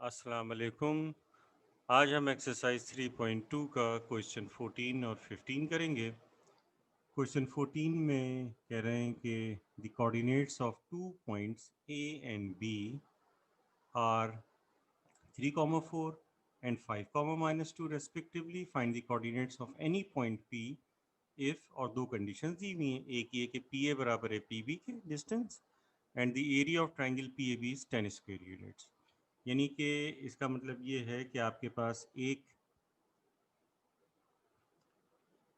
अस्सलाम वालेकुम। आज हम एक्सरसाइज 3.2 का क्वेश्चन 14 और 15 करेंगे। क्वेश्चन 14 में कह रहे हैं कि the coordinates of 2 points A and B are 3, 4 and 5, -2 respectively. Find the coordinates of any point P if और दो कंडीशंस दी हुई हैं। एक ये कि पी ए बराबर है पी बी के distance and the area of triangle P A B is 10 square units. यानी कि इसका मतलब ये है कि आपके पास एक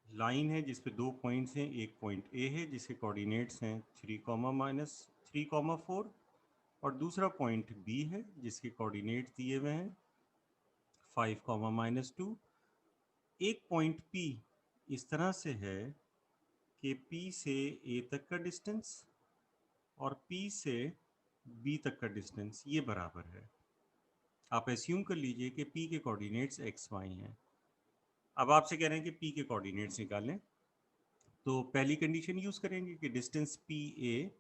लाइन है जिस पे दो पॉइंट्स हैं। एक पॉइंट ए है जिसके कोऑर्डिनेट्स हैं 3, -3, 4 और दूसरा पॉइंट बी है जिसके कोऑर्डिनेट्स दिए हुए हैं 5, -2। एक पॉइंट पी इस तरह से है कि पी से ए तक का डिस्टेंस और पी से बी तक का डिस्टेंस ये बराबर है। आप एज्यूम कर लीजिए कि पी के कोऑर्डिनेट्स एक्स वाई हैं। अब आपसे कह रहे हैं कि पी के कोऑर्डिनेट्स निकालें, तो पहली कंडीशन यूज़ करेंगे कि डिस्टेंस पी ए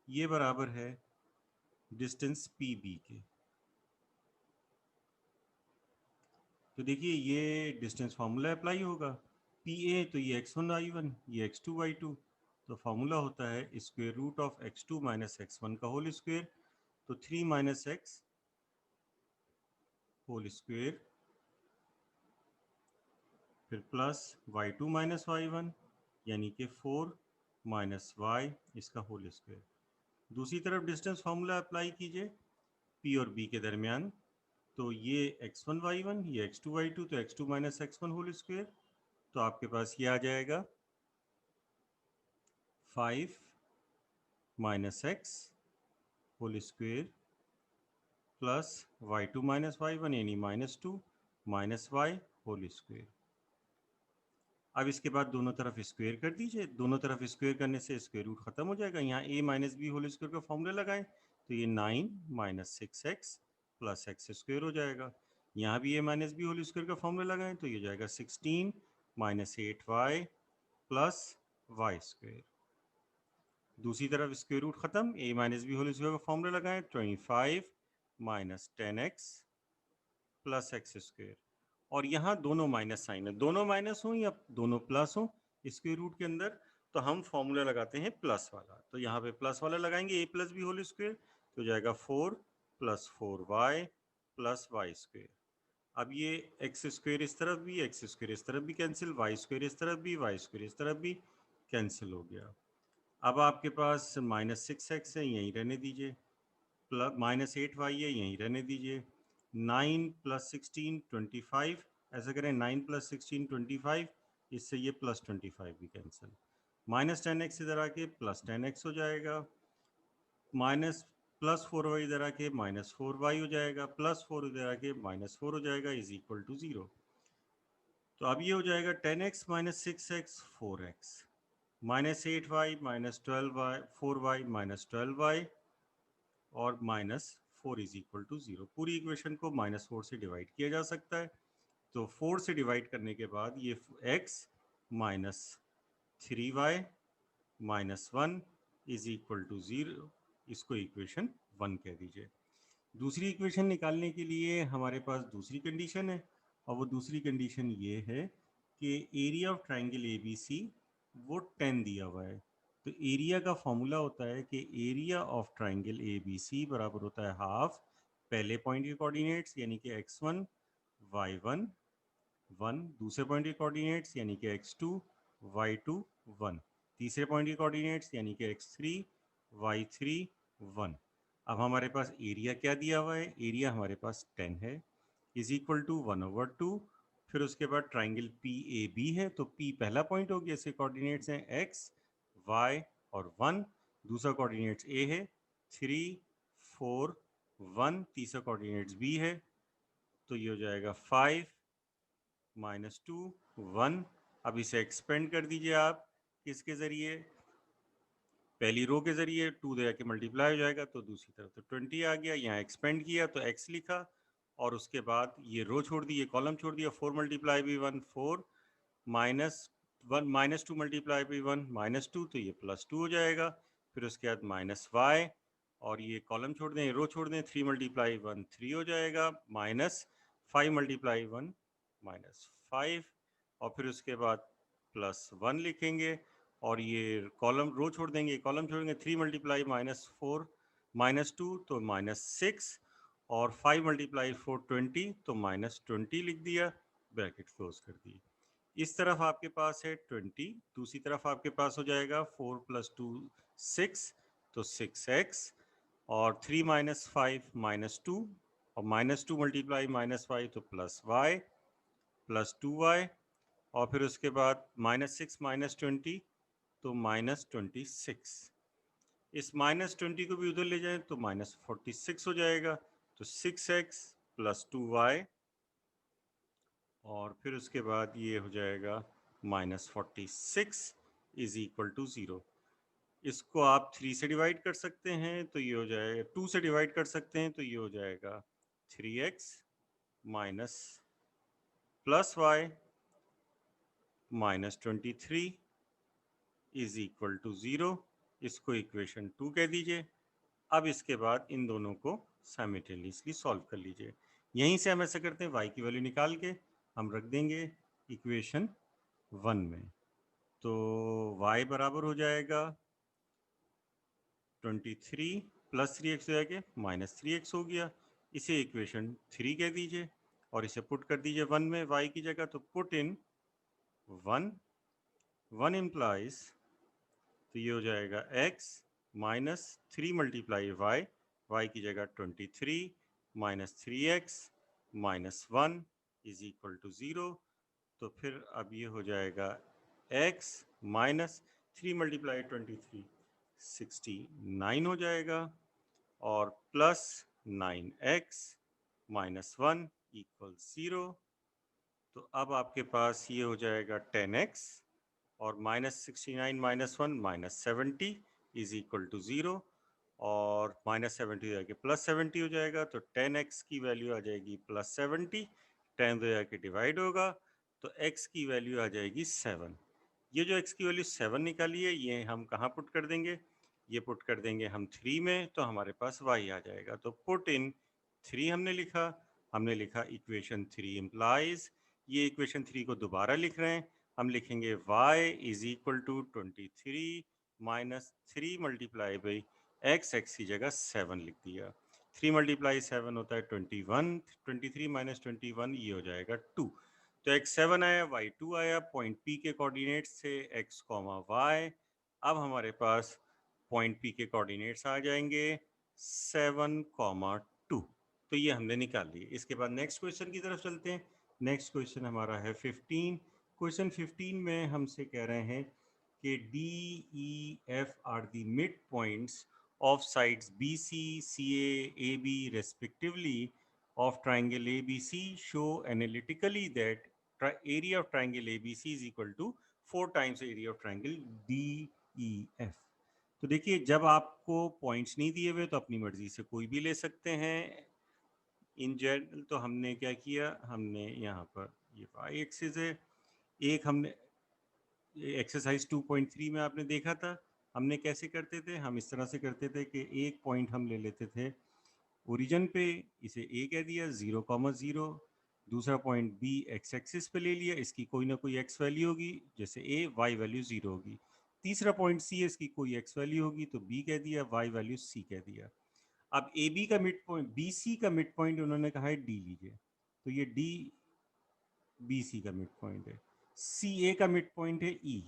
ये बराबर है डिस्टेंस पी बी के। तो देखिए ये डिस्टेंस फार्मूला अप्लाई होगा। पी ए तो ये x1 y1, ये x2 y2, तो फार्मूला होता है square root of x2 - x1 का होल स्क्वायर। तो 3 - x होल स्क्वायर फिर प्लस y2 - y1 यानी कि 4 - y इसका होल स्क्वायर। दूसरी तरफ डिस्टेंस फार्मूला अप्लाई कीजिए पी और बी के दरमियान। तो ये x1 y1, ये x2 y2, तो x2 - x1 होल स्क्वायर। तो आपके पास ये आ जाएगा 5 - x whole square plus y2 - y1 यानी -2 माइनस y होल स्क्वायर। अब इसके बाद दोनों तरफ स्क्वायर कर दीजिए। दोनों तरफ स्क्वायर करने से स्क्वायर रूट खत्म हो जाएगा। यहाँ a - b होल स्क्वायर का फॉर्मूला लगाएं तो ये 9 - 6x प्लस एक्स स्क्वायर हो जाएगा। यहाँ भी a - b होल स्क्वायर का फॉर्मूला लगाएं तो ये जाएगा 16 - 8y प्लस वाई स्क्वायर। दूसरी तरफ स्क्वायर रूट खत्म, a - b होल स्क्वायर का फॉर्मूला लगाएं 25 - 10x प्लस एक्स स्क्वायर। और यहाँ दोनों माइनस साइन है, दोनों माइनस हो या दोनों प्लस हो स्क्वायर रूट के अंदर, तो हम फॉर्मूला लगाते हैं प्लस वाला। तो यहाँ पे प्लस वाला लगाएंगे a + b होल स्क्वायर तो जाएगा 4 + 4y प्लस वाई स्क्वायर। अब ये एक्स स्क्वायर इस तरफ भी, एक्स स्क्वायर इस तरफ भी कैंसिल, वाई स्क्वायर इस तरफ भी, वाई स्क्वायर इस तरफ भी कैंसिल हो गया। अब आपके पास -6x है, यहीं रहने दीजिए, प्लस -8y है, यहीं रहने दीजिए। 9 + 16 25, ऐसा करें 9 + 16 25, इससे ये +25 भी कैंसिल। -10x इधर आके +10x हो जाएगा, माइनस +4y इधर आके -4y हो जाएगा, +4 इधर आके -4 हो जाएगा, इज इक्वल टू 0। तो अब ये हो जाएगा 10x - 6x 4x, -8y -12y 4y -12y और -4 इज इक्वल टू 0। पूरी इक्वेशन को -4 से डिवाइड किया जा सकता है। तो 4 से डिवाइड करने के बाद ये x -3y -1 is equal to 0, इसको इक्वेशन 1 कह दीजिए। दूसरी इक्वेशन निकालने के लिए हमारे पास दूसरी कंडीशन है, और वो दूसरी कंडीशन ये है कि area of triangle A B C वो 10 दिया हुआ है। तो एरिया का फॉर्मूला होता है कि area of triangle A B C बराबर होता है हाफ पहले पॉइंट के कोऑर्डिनेट्स यानी कि x1 y1 1, दूसरे पॉइंट के कोऑर्डिनेट्स यानी कि x2 y2 1, तीसरे पॉइंट के कोऑर्डिनेट्स यानी कि x3 y3 1। अब हमारे पास एरिया क्या दिया हुआ है, एरिया हमारे पास 10 है, इज इक्वल टू 1/2। फिर उसके बाद ट्राइंगल पी ए बी है, तो पी पहला पॉइंट हो गया, इसके कोऑर्डिनेट्स हैं x y और 1, दूसरा कोऑर्डिनेट्स ए है 3 4 1, तीसरा कोऑर्डिनेट्स बी है, तो ये हो जाएगा 5 -2 1। अब इसे एक्सपेंड कर दीजिए आप किसके ज़रिए, पहली रो के ज़रिए, 2 दे के मल्टीप्लाई हो जाएगा तो दूसरी तरफ तो 20 आ गया। यहाँ एक्सपेंड किया तो x लिखा, और उसके बाद ये रो छोड़ दी, ये कॉलम छोड़ दिया। 4 × by 1 4 -1 -2 × by 1 -2, तो ये +2 हो जाएगा। फिर उसके बाद -y और ये कॉलम छोड़ दें, रो छोड़ दें, 3 मल्टीप्लाई 1 3 हो जाएगा, माइनस 5 मल्टीप्लाई 1 माइनस 5, और फिर उसके बाद प्लस 1 लिखेंगे, और ये कॉलम रो छोड़ देंगे, कॉलम छोड़ेंगे, 3 मल्टीप्लाई माइनस 4 माइनस 2 तो माइनस 6, और 5 मल्टीप्लाई 4 20 तो माइनस 20 लिख दिया, ब्रैकेट क्लोज कर दी। इस तरफ आपके पास है 20, दूसरी तरफ आपके पास हो जाएगा 4 + 2 6, तो 6x, और 3 माइनस 5 माइनस 2, और माइनस 2 मल्टीप्लाई माइनस 5 तो प्लस y प्लस 2y, और फिर उसके बाद माइनस 6 माइनस 20 तो माइनस 26। इस माइनस 20 को भी उधर ले जाएं तो माइनस 46 हो जाएगा, तो 6x प्लस 2y, और फिर उसके बाद ये हो जाएगा माइनस 46 इज इक्वल टू 0। इसको आप 3 से डिवाइड कर सकते हैं तो ये हो जाएगा, 2 से डिवाइड कर सकते हैं तो ये हो जाएगा 3x minus plus Y minus 23 is equal to 0। इसको इक्वेशन 2 कह दीजिए। अब इसके बाद इन दोनों को साइमल्टेनियसली सॉल्व कर लीजिए। यहीं से हम ऐसा करते हैं, y की वैल्यू निकाल के हम रख देंगे इक्वेशन 1 में। तो y बराबर हो जाएगा 23 प्लस 3x हो जाएगा माइनस 3x हो गया। इसे इक्वेशन 3 कह दीजिए और इसे पुट कर दीजिए 1 में y की जगह। तो पुट इन 1 इम्प्लाइज, तो ये हो जाएगा x माइनस 3 मल्टीप्लाई y की जगह 23 minus 3x minus 1 is equal to 0। तो फिर अब ये हो जाएगा x माइनस 3 मल्टीप्लाई 23 69 हो जाएगा, और प्लस 9x माइनस 1 इक्वल 0। तो अब आपके पास ये हो जाएगा 10x, और minus 69 minus 1 minus 70 is equal to 0, और माइनस 70 हो जाएगी प्लस 70 हो जाएगा। तो 10x की वैल्यू आ जाएगी प्लस 70, 10 हो जाके डिवाइड होगा तो x की वैल्यू आ जाएगी 7। ये जो x की वैल्यू 7 निकाली है ये हम कहाँ पुट कर देंगे, ये पुट कर देंगे हम 3 में, तो हमारे पास y आ जाएगा। तो पुट इन 3 हमने लिखा इक्वेशन 3 इम्प्लाइज, ये इक्वेशन 3 को दोबारा लिख रहे हैं, हम लिखेंगे y is equal to 23 minus 3 multiply by x की जगह 7 लिख दिया। 3 मल्टीप्लाई 7 होता है 21, 23 माइनस 21 ये हो जाएगा 2। तो x7 आया, y2 आया, पॉइंट P के कोऑर्डिनेट्स से x, y। अब हमारे पास पॉइंट P के कोऑर्डिनेट्स आ जाएंगे 7, 2। तो ये हमने निकाल लिए। इसके बाद नेक्स्ट क्वेश्चन की तरफ चलते हैं। नेक्स्ट क्वेश्चन हमारा है 15। क्वेश्चन 15 में हमसे कह रहे हैं कि DEF are the mid points of sides BC, CA, AB respectively of triangle ABC show analytically that area of triangle ABC is equal to 4 times area of triangle DEF। तो देखिए, जब आपको पॉइंट्स नहीं दिए हुए तो अपनी मर्जी से कोई भी ले सकते हैं। इन जनरल तो हमने क्या किया, हमने यहाँ पर ये y एक्सिस है, एक हमने एक्सरसाइज 2.3 में आपने देखा था हमने कैसे करते थे। हम इस तरह से करते थे कि एक पॉइंट हम ले लेते थे ओरिजिन पे, इसे a कह दिया 0,0, दूसरा पॉइंट b x एक्सिस पे ले लिया, इसकी कोई ना कोई x वैल्यू होगी, जैसे a, y वैल्यू 0 होगी। तीसरा पॉइंट c है, इसकी कोई x वैल्यू होगी तो b कह दिया, y वैल्यू c कह दिया। अब ए बी का मिड पॉइंट, बी सी का मिड पॉइंट उन्होंने कहा है डी लीजिए, तो ये डी बी सी का मिड पॉइंट है। सी ए का मिड पॉइंट है ई,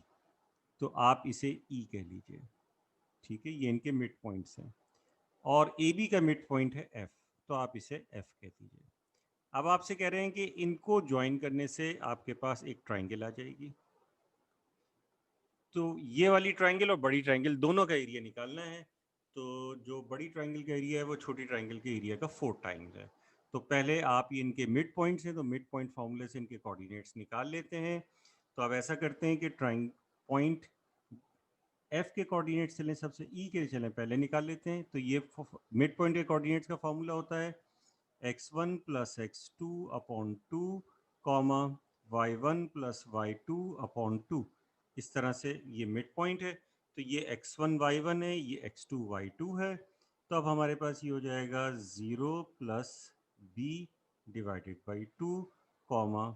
तो आप इसे ई कह लीजिए, ठीक है, ये इनके मिड पॉइंट्स हैं। और ए बी का मिड पॉइंट है एफ, तो आप इसे एफ कह दीजिए। अब आपसे कह रहे हैं कि इनको ज्वाइन करने से आपके पास एक ट्राइंगल आ जाएगी। तो ये वाली ट्राइंगल और बड़ी ट्राइंगल दोनों का एरिया निकालना है। तो जो बड़ी ट्राइंगल का एरिया है वो छोटी ट्राइंगल के एरिया का 4 टाइम्स है। तो पहले आप ये इनके मिड पॉइंट्स हैं तो मिड पॉइंट फार्मूले से इनके कोऑर्डिनेट्स निकाल लेते हैं। तो अब ऐसा करते हैं कि पॉइंट एफ के कोऑर्डिनेट्स चलें, सबसे ई के चलें पहले निकाल लेते हैं। तो ये मिड पॉइंट के कोऑर्डिनेट्स का फार्मूला होता है x1 plus x2 upon 2 comma y1 plus y2 upon 2। इस तरह से ये मिड पॉइंट है। तो ये x1 y1 है, ये x2 y2 है। तो अब हमारे पास ये हो जाएगा 0 plus B divided by 2 comma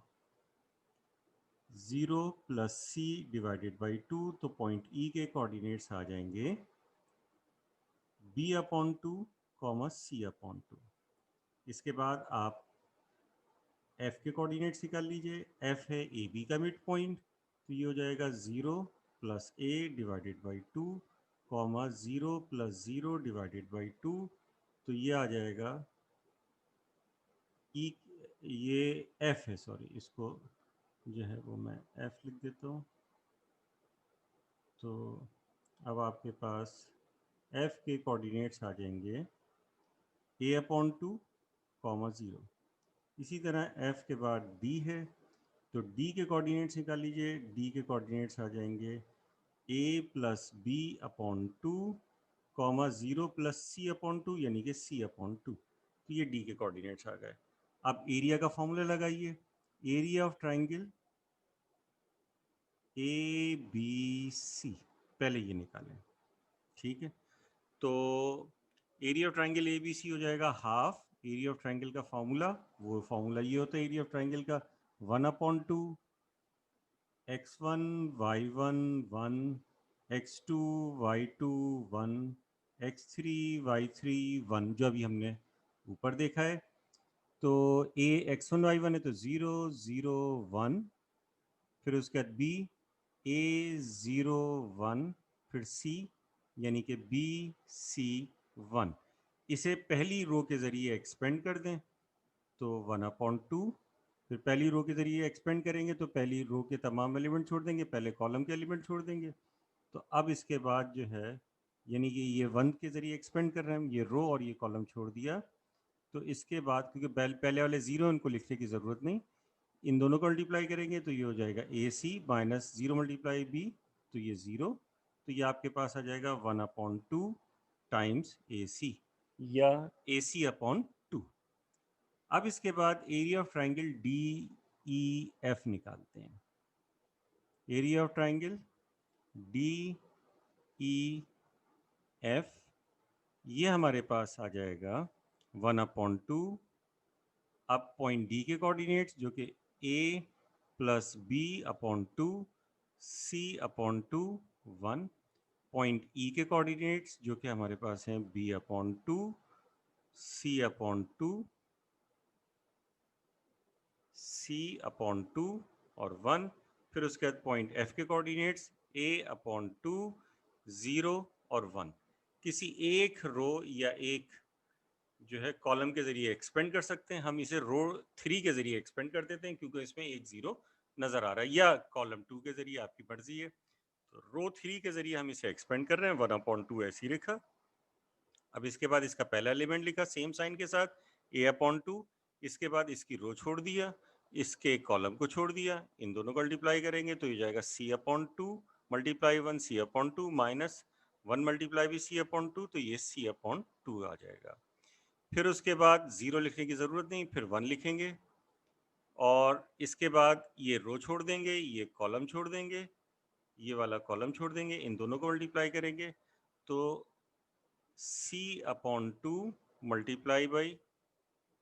0 plus C divided by 2। तो पॉइंट ई के कोऑर्डिनेट्स आ जाएंगे B upon 2 comma C upon 2। इसके बाद आप एफ के कोऑर्डिनेट्स निकाल लीजिए। एफ है ए बी का मिड पॉइंट, तो ये हो जाएगा 0 plus A divided by 2 comma 0 plus 0 divided by 2। तो ये आ जाएगा ई, ये एफ है, सॉरी, इसको जो है वो मैं एफ लिख देता हूँ। तो अब आपके पास एफ के कोऑर्डिनेट्स आ जाएंगे ए अपॉन 2 कॉमा 0। इसी तरह एफ के बाद डी है, तो डी के कोऑर्डिनेट्स निकाल लीजिए। डी के कोऑर्डिनेट्स आ जाएंगे A plus B upon 2 comma 0 plus C upon 2, यानी कि सी अपॉन 2। तो ये डी के कोऑर्डिनेट्स आ गए। अब एरिया का फॉर्मूला लगाइए। Area of triangle A B C, पहले ये निकालें, ठीक है। तो area of triangle A B C हो जाएगा हाफ एरिया ऑफ ट्राइंगल का फॉर्मूला। वो फॉर्मूला ये होता है एरिया ऑफ ट्राइंगल का 1/2 x1 y1 1 x2 y2 1 x3 y3 1, जो अभी हमने ऊपर देखा है। तो a x1 y1 है तो 0 0 1, फिर उसके बाद b a 0 1, फिर c यानी कि b c 1। इसे पहली रो के ज़रिए एक्सपेंड कर दें तो 1/2। फिर पहली रो के ज़रिए एक्सपेंड करेंगे तो पहली रो के तमाम एलिमेंट छोड़ देंगे, पहले कॉलम के एलिमेंट छोड़ देंगे। तो अब इसके बाद जो है, यानी कि ये 1 के ज़रिए एक्सपेंड कर रहे हैं हम, ये रो और ये कॉलम छोड़ दिया। तो इसके बाद क्योंकि पहले वाले 0 इनको लिखने की ज़रूरत नहीं, इन दोनों को मल्टीप्लाई करेंगे तो ये हो जाएगा ए सी माइनस 0 मल्टीप्लाई बी, तो ये 0। तो ये आपके पास आ जाएगा 1/2 टाइम्स ए सी, या ए सी अपॉन 2। अब इसके बाद area of triangle D E F निकालते हैं। Area of triangle D E F, ये हमारे पास आ जाएगा 1/2। अब पॉइंट डी के कोऑर्डिनेट्स जो कि ए प्लस बी अपॉन 2 सी अपॉन 2 1। पॉइंट ई के कोऑर्डिनेट्स जो कि हमारे पास हैं बी अपॉन 2 सी अपॉन 2 सी अपॉन 2 और 1। फिर उसके बाद पॉइंट एफ के कोऑर्डिनेट्स ए अपॉन 2 0 और 1। किसी एक रो या एक जो है कॉलम के ज़रिए एक्सपेंड कर सकते हैं। हम इसे रो 3 के ज़रिए एक्सपेंड कर देते हैं क्योंकि इसमें एक 0 नज़र आ रहा है, या कॉलम 2 के ज़रिए, आपकी मर्जी है। तो रो 3 के ज़रिए हम इसे एक्सपेंड कर रहे हैं, 1/2 ऐसी लिखा। अब इसके बाद इसका पहला एलिमेंट लिखा सेम साइन के साथ a/2। इसके बाद इसकी रो छोड़ दिया, इसके कॉलम को छोड़ दिया, इन दोनों को मल्टीप्लाई करेंगे तो ये जाएगा c/2 multiply 1 c/2 minus 1 multiply भी c/2, तो ये c/2 आ जाएगा। फिर उसके बाद 0 लिखने की ज़रूरत नहीं, फिर 1 लिखेंगे और इसके बाद ये रो छोड़ देंगे, ये कॉलम छोड़ देंगे, ये वाला कॉलम छोड़ देंगे, इन दोनों को मल्टीप्लाई करेंगे तो c/2 multiply by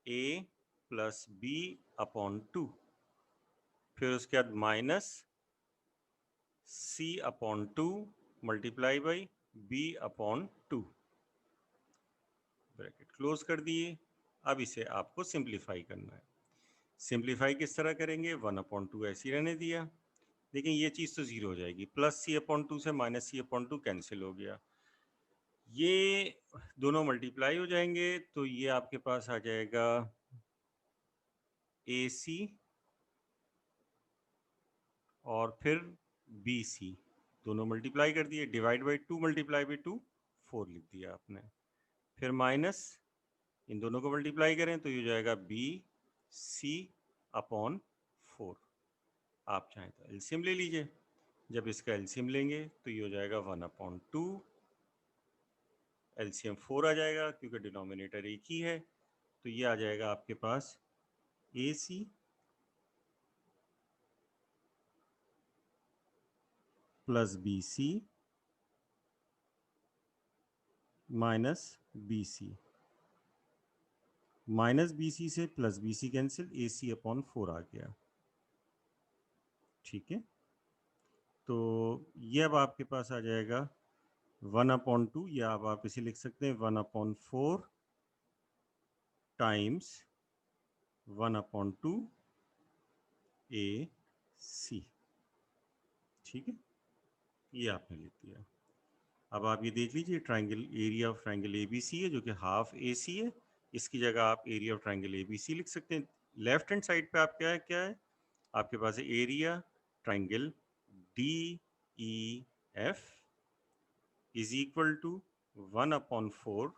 a plus b/2। फिर उसके बाद minus c/2 multiply by b/2। Bracket close कर दिए। अब इसे आपको सिंप्लीफाई करना है। सिंप्लीफाई किस तरह करेंगे, 1/2 ऐसे ही रहने दिया। लेकिन ये चीज़ तो 0 हो जाएगी, प्लस c/2 से माइनस c/2 कैंसिल हो गया, ये दोनों मल्टीप्लाई हो जाएंगे। तो ये आपके पास आ जाएगा ए सी और फिर बी सी, दोनों मल्टीप्लाई कर दिए, डिवाइड बाई 2 मल्टीप्लाई बाई 2 4 लिख दिया आपने। फिर माइनस इन दोनों को मल्टीप्लाई करें तो ये हो जाएगा बी सी अपॉन 4। आप चाहें तो एलसीएम ले लीजिए। जब इसका एलसीएम लेंगे तो ये हो जाएगा 1/2, एलसीएम 4 आ जाएगा क्योंकि डिनोमिनेटर एक ही है। तो ये आ जाएगा आपके पास A C plus B C minus B C, minus B C से plus B C cancel, A C upon 4 आ गया। ठीक है, तो ये अब आपके पास आ जाएगा 1/2, या अब आप इसे लिख सकते हैं 1/4 टाइम्स 1/2 ए सी। ठीक है, ये आपने लिख दिया। अब आप ये देख लीजिए, triangle, area of triangle A B C है जो कि हाफ ए सी है। इसकी जगह आप area of triangle A B C लिख सकते हैं। लेफ्ट हैंड साइड पे आप क्या है आपके पास है area triangle D E F is equal to 1/4,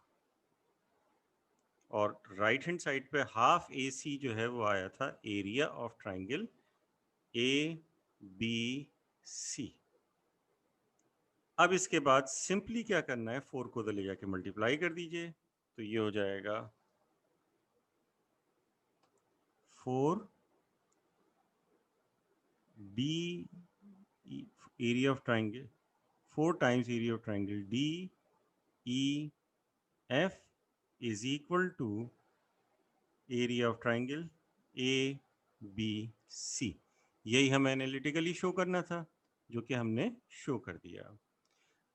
और राइट हैंड साइड पे हाफ ए सी जो है वो आया था area of triangle A B C. अब इसके बाद सिंपली क्या करना है, 4 को ले जाके मल्टीप्लाई कर दीजिए, तो ये हो जाएगा 4 D area of triangle, 4 times area of triangle D E F is equal to area of triangle A B C. यही हमें एनालिटिकली शो करना था, जो कि हमने शो कर दिया।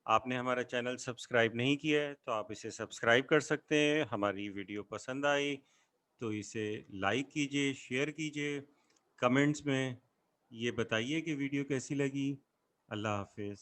आपने हमारा चैनल सब्सक्राइब नहीं किया है तो आप इसे सब्सक्राइब कर सकते हैं। हमारी वीडियो पसंद आई तो इसे लाइक कीजिए, शेयर कीजिए, कमेंट्स में ये बताइए कि वीडियो कैसी लगी। अल्लाह हाफिज़।